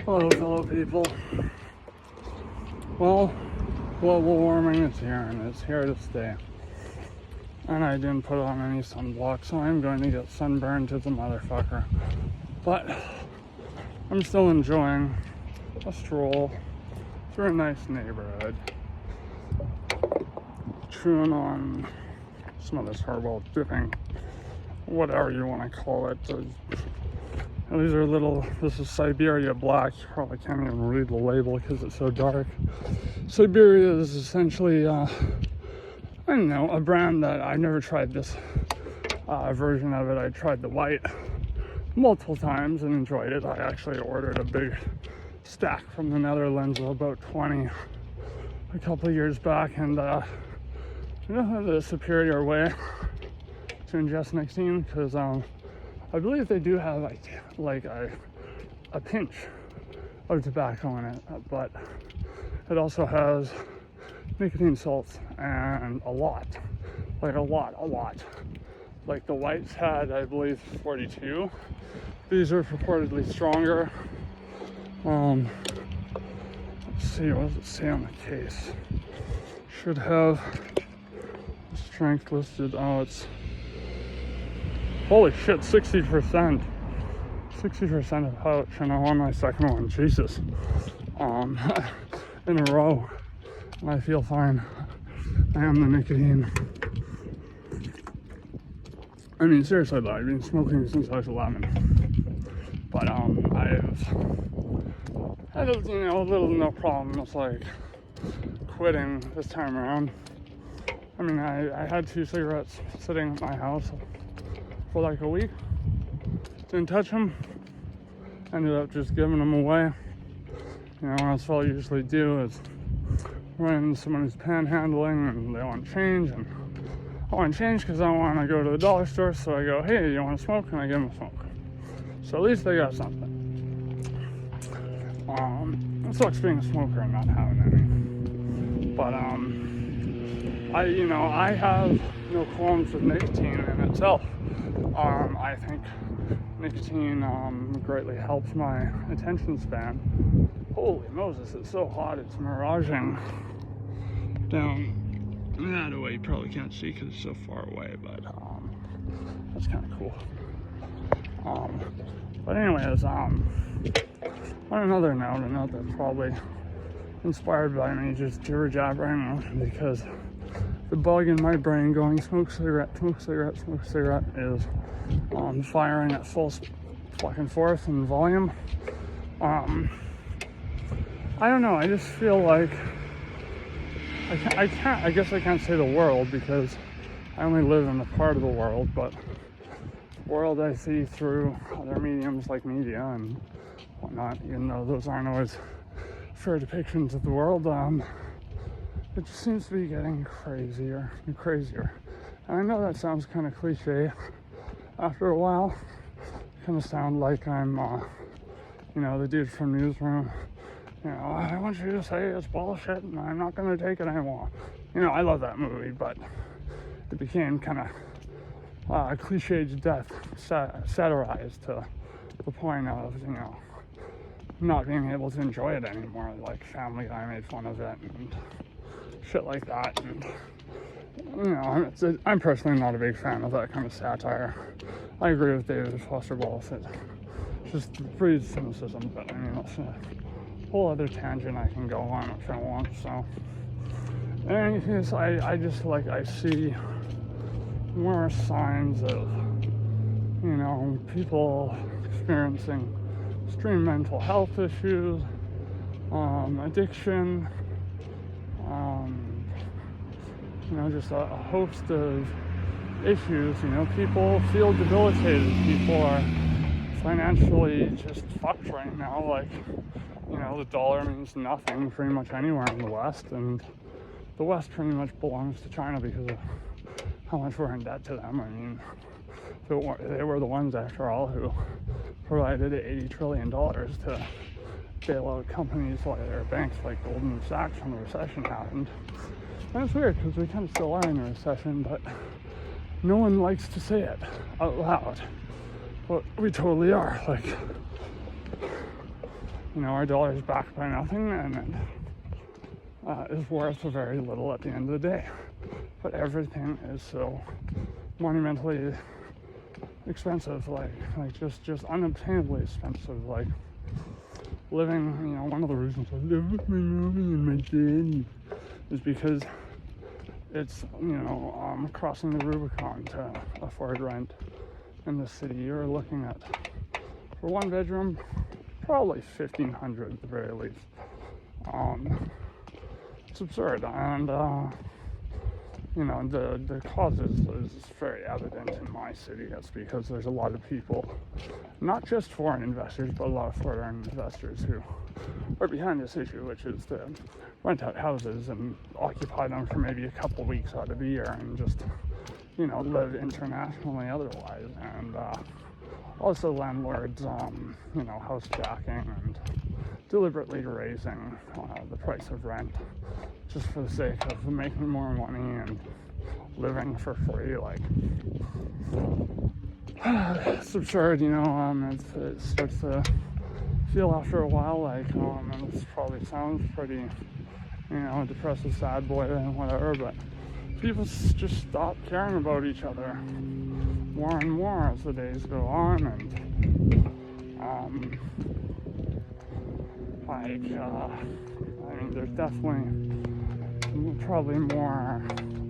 Hello, fellow people. Well, global warming is here and it's here to stay. And I didn't put on any sunblock, so I'm going to get sunburned to the motherfucker. But I'm still enjoying a stroll through a nice neighborhood, chewing on some of this herbal dipping, whatever you want to call it. These are this is Siberia Black. You probably can't even read the label because it's so dark. Siberia is essentially, I don't know, a brand that I never tried this version of it. I tried the white multiple times and enjoyed it. I actually ordered a big stack from the Netherlands of about 20 a couple of years back, and the superior way to ingest nicotine, because I believe they do have like a pinch of tobacco in it, but it also has nicotine salts and a lot. Like the whites had, I believe, 42. These are purportedly stronger. Let's see, what does it say on the case? Should have strength listed. Oh, it's holy shit, 60%. 60% of pouch, and I'm on my second one. Jesus. In a row. And I feel fine. I am the nicotine. I mean, seriously though, I've been smoking since I was 11. But I've had little no problems like quitting this time around. I mean, I had 2 cigarettes sitting at my house for like a week. Didn't touch them. Ended up just giving them away. You know, that's what I usually do is when someone who's panhandling and they want change, and I want change because I want to go to the dollar store, so I go, hey, you want to smoke? And I give them a smoke. So at least they got something. It sucks being a smoker and not having any. But I have no qualms with nicotine in itself. I think nicotine greatly helps my attention span. Holy Moses, it's so hot, it's miraging down that way. You probably can't see because it's so far away, but that's kind of cool. But anyways, on another note, a note that's probably inspired by me just jibber jabbering, because the bug in my brain going smoke cigarette is firing at full fucking force and volume. I don't know, I just feel like I guess I can't say the world because I only live in a part of the world, but the world I see through other mediums like media and whatnot, even though those aren't always fair depictions of the world, it just seems to be getting crazier and crazier. And I know that sounds kind of cliche after a while. Kind of sound like I'm, the dude from Newsroom. I want you to say it's bullshit and I'm not going to take it anymore. I love that movie, but it became kind of cliche to death, satirized to the point of, not being able to enjoy it anymore. Like Family Guy made fun of it and shit like that. And, I'm personally not a big fan of that kind of satire. I agree with David Foster Wallace. It just breeds cynicism, but that's a whole other tangent I can go on if I want. So, in any case, I just I see more signs of, people experiencing extreme mental health issues, addiction, just a host of issues. People feel debilitated. People are financially just fucked right now. The dollar means nothing pretty much anywhere in the West, and the West pretty much belongs to China because of how much we're in debt to them. I mean, they were the ones, after all, who provided $80 trillion to bail out companies like their banks like Goldman Sachs when the recession happened. And it's weird because we kind of still are in a recession, but no one likes to say it out loud. But we totally are. our dollar is backed by nothing, and it is worth very little at the end of the day. But everything is so monumentally expensive, like just unobtainably expensive. Like living, one of the reasons I live with my mommy and my daddy is because it's, crossing the Rubicon to afford rent in the city. You're looking at, for one bedroom, probably $1,500 at the very least. It's absurd, and the cause is very evident in my city. That's because there's a lot of people, not just foreign investors, but a lot of foreign investors who are behind this issue, which is to rent out houses and occupy them for maybe a couple weeks out of the year and just, live internationally otherwise. And also landlords, housejacking and deliberately raising the price of rent just for the sake of making more money and living for free. Like, it's absurd, it starts to feel after a while like, and this probably sounds pretty, depressive, sad boy and whatever, but people just stop caring about each other more and more as the days go on, and there's definitely probably more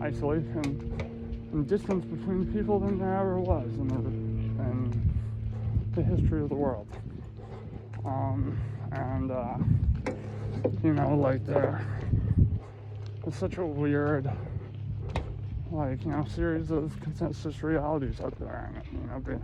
isolation and distance between people than there ever was in the history of the world. There's such a weird, series of consensus realities out there, and it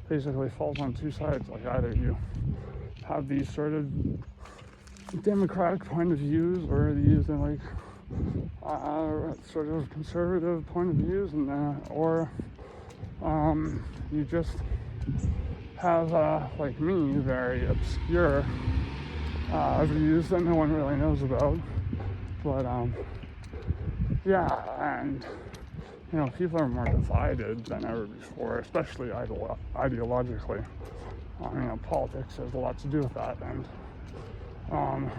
basically falls on two sides. Like, either you have these sort of democratic point of views, or these sort of conservative point of views, or you just have, like me, very obscure views that no one really knows about. But and people are more divided than ever before, especially ideologically. Politics has a lot to do with that, and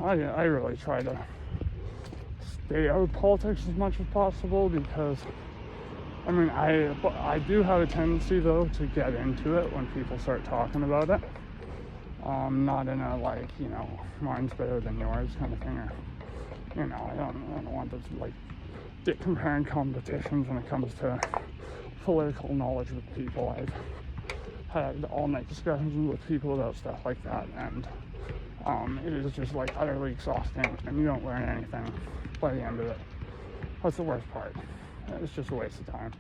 I really try to stay out of politics as much as possible, because I do have a tendency, though, to get into it when people start talking about it. Not in a mine's better than yours kind of thing, or I don't want to get comparing competitions when it comes to political knowledge with people. I've had all-night discussions with people about stuff like that, and it is just utterly exhausting, and you don't learn anything by the end of it. That's the worst part. It's just a waste of time.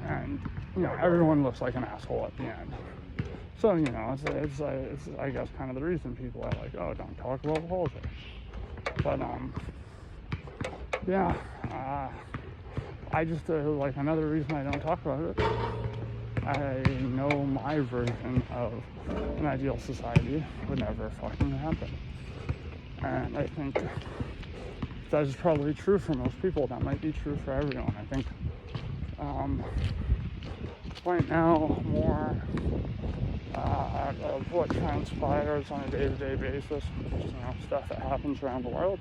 And everyone looks like an asshole at the end. So it's I guess kind of the reason people are like, oh, don't talk about politics. But I just another reason I don't talk about it. I know my version of an ideal society would never fucking happen. And I think that is probably true for most people. That might be true for everyone. I think right now more of what transpires on a day-to-day basis, stuff that happens around the world,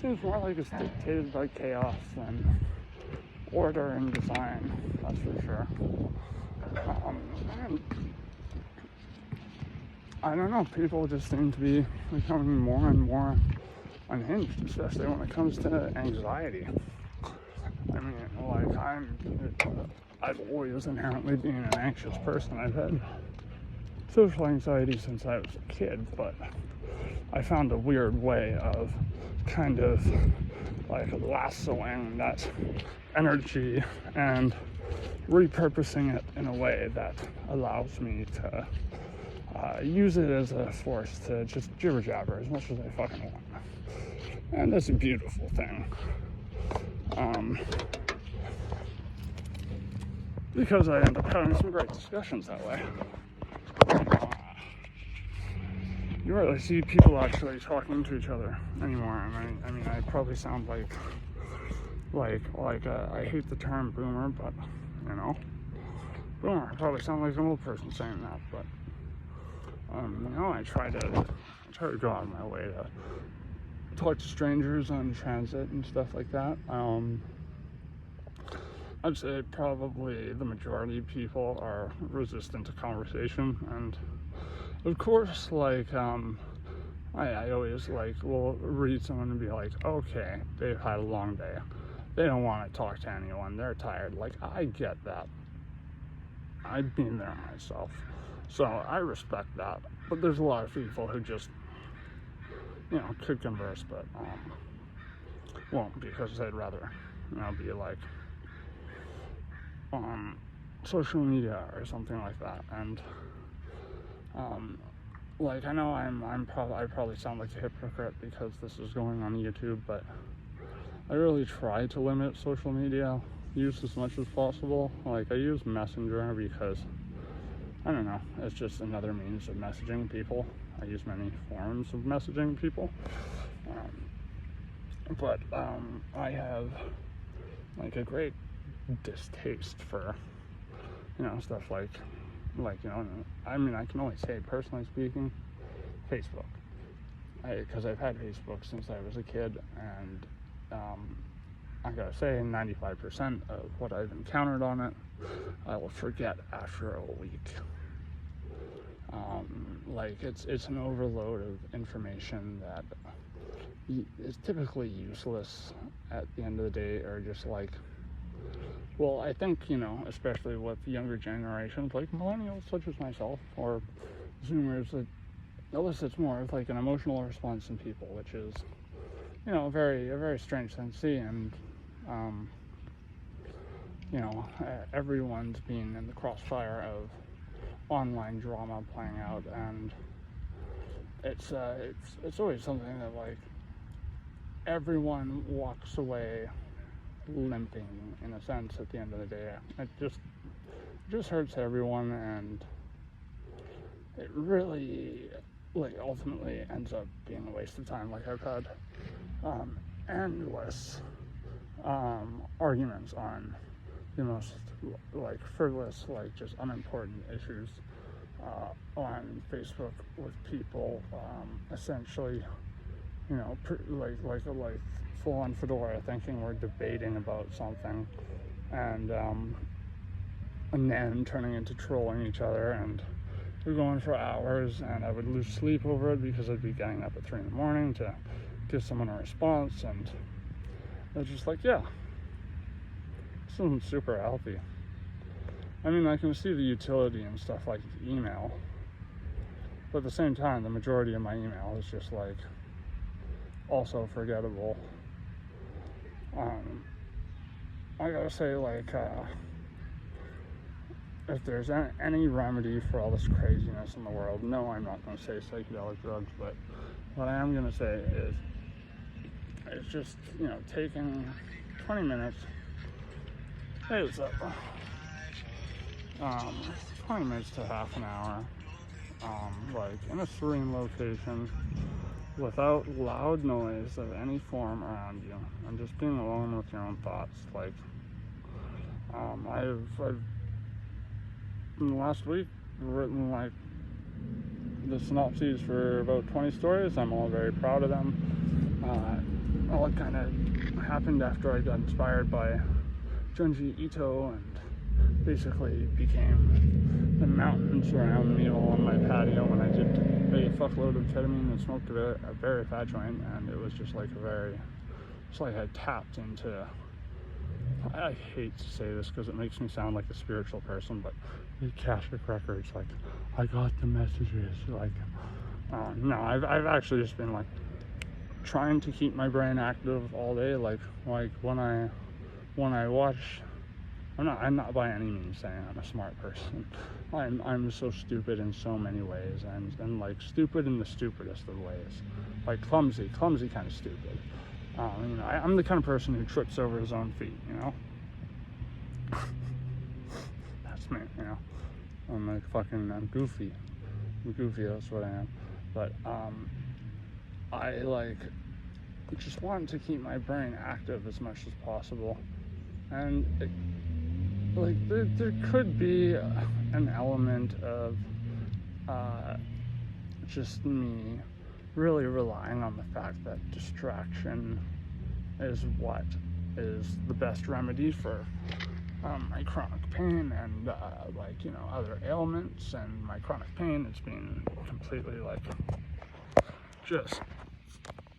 seems more like it's dictated by chaos than order and design, that's for sure. And I don't know, people just seem to be becoming more and more unhinged, especially when it comes to anxiety. I've always inherently been an anxious person. I've had social anxiety since I was a kid, but I found a weird way of kind of lassoing that energy and repurposing it in a way that allows me to use it as a force to just jibber jabber as much as I fucking want. And that's a beautiful thing. Because I end up having some great discussions that way. You rarely see people actually talking to each other anymore. I probably sound like I hate the term boomer, but boomer. I probably sound like an old person saying that, but I try to go out of my way to talk to strangers on transit and stuff like that. I'd say probably the majority of people are resistant to conversation, and of course, like, I always, like, will read someone and be like, okay, they've had a long day. They don't want to talk to anyone. They're tired. Like, I get that. I've been there myself. So I respect that. But there's a lot of people who just, could converse, but won't, because they'd rather, be like on social media or something like that. And like, I know I probably sound like a hypocrite because this is going on YouTube, but I really try to limit social media use as much as possible. Like, I use Messenger because, I don't know, it's just another means of messaging people. I use many forms of messaging people. But I have, like, a great distaste for, stuff like, I mean, I can only say, personally speaking, Facebook. Because I've had Facebook since I was a kid, and I gotta say, 95% of what I've encountered on it, I will forget after a week. Like, it's an overload of information that is typically useless at the end of the day, or just like, well, I think, especially with younger generations, like millennials such as myself, or Zoomers, it elicits more of like an emotional response in people, which is, a very strange thing to see. And, everyone's been in the crossfire of online drama playing out, and it's always something that, like, everyone walks away limping, in a sense, at the end of the day. It just hurts everyone, and it really, like, ultimately ends up being a waste of time. Like, I've had endless arguments on the most, like, frivolous, like, just unimportant issues on Facebook with people, essentially, like full on fedora, thinking we're debating about something, and then turning into trolling each other, and we're going for hours, and I would lose sleep over it because I'd be getting up at 3 in the morning to give someone a response, and it's just like, yeah, this isn't super healthy. I mean, I can see the utility and stuff like email, but at the same time, the majority of my email is just, like, also forgettable. I gotta say, like, if there's any remedy for all this craziness in the world, no, I'm not gonna say psychedelic drugs, but what I am gonna say is, it's just, taking 20 minutes, hey, what's up, 20 minutes to half an hour, like, in a serene location, without loud noise of any form around you, and just being alone with your own thoughts. Like, I've in the last week written, like, the synopses for about 20 stories. I'm all very proud of them. All kind of happened after I got inspired by Junji Ito, and basically became the mountains around me all on my patio when I did a fuckload of ketamine and smoked a very fat joint, and it was just like it's like I tapped into, I hate to say this because it makes me sound like a spiritual person, but the Akashic Records, like, I got the messages, like, no, I've actually just been, like, trying to keep my brain active all day, like when I watch, I'm not by any means saying I'm a smart person. I'm so stupid in so many ways, and like, stupid in the stupidest of ways, like clumsy kind of stupid. I'm the kind of person who trips over his own feet, That's me, I'm like I'm goofy, that's what I am. But I, like, just want to keep my brain active as much as possible, and there could be an element of just me really relying on the fact that distraction is what is the best remedy for my chronic pain and other ailments. And my chronic pain has been completely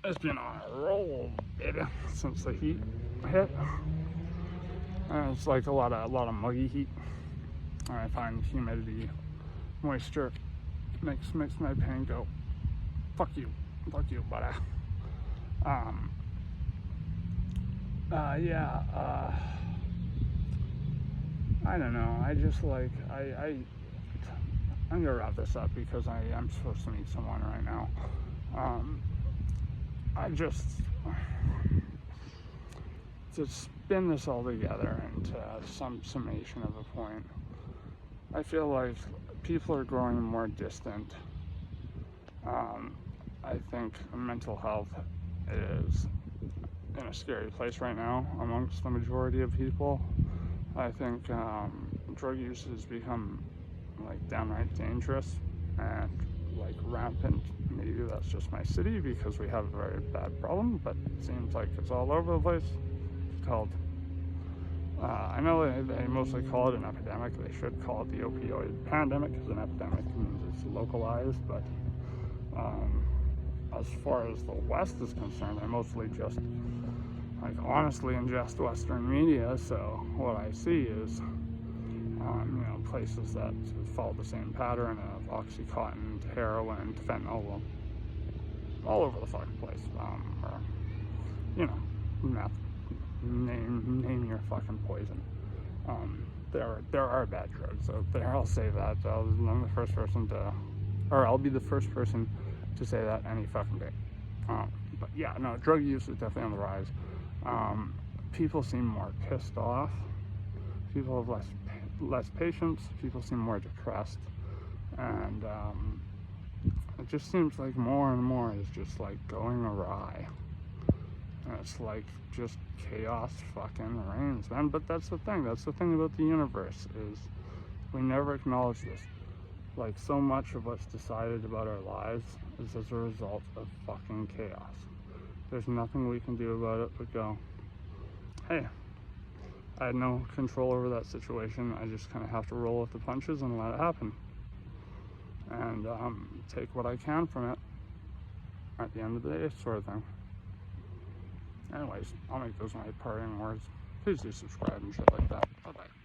it's been on a roll, baby, since the heat hit. And it's like a lot of muggy heat. And I find humidity, moisture makes my pain go, fuck you, buddy. I don't know. I just I'm gonna wrap this up because I'm supposed to meet someone right now. To spin this all together into some summation of a point, I feel like people are growing more distant. I think mental health is in a scary place right now amongst the majority of people. I think drug use has become downright dangerous and rampant. Maybe that's just my city because we have a very bad problem, but it seems like it's all over the place. It's called, I know they mostly call it an epidemic. They should call it the opioid pandemic because an epidemic means it's localized, but as far as the West is concerned, I mostly just honestly ingest Western media, so what I see is places that follow the same pattern of Oxycontin to heroin to fentanyl, all over the fucking place. Meth, name your fucking poison. There are bad drugs out there. I'll say that. I'm the first person I'll be the first person to say that any fucking day. But yeah, no, drug use is definitely on the rise. People seem more pissed off. People have less patience. People seem more depressed, and it just seems like more and more is just going awry. And it's just chaos fucking reigns, man. But that's the thing. That's the thing about the universe is we never acknowledge this. So much of what's decided about our lives is as a result of fucking chaos. There's nothing we can do about it but go, hey, I had no control over that situation. I just kind of have to roll with the punches and let it happen. And take what I can from it at the end of the day, sort of thing. Anyways, I'll make those my parting words. Please do subscribe and shit like that. Bye-bye.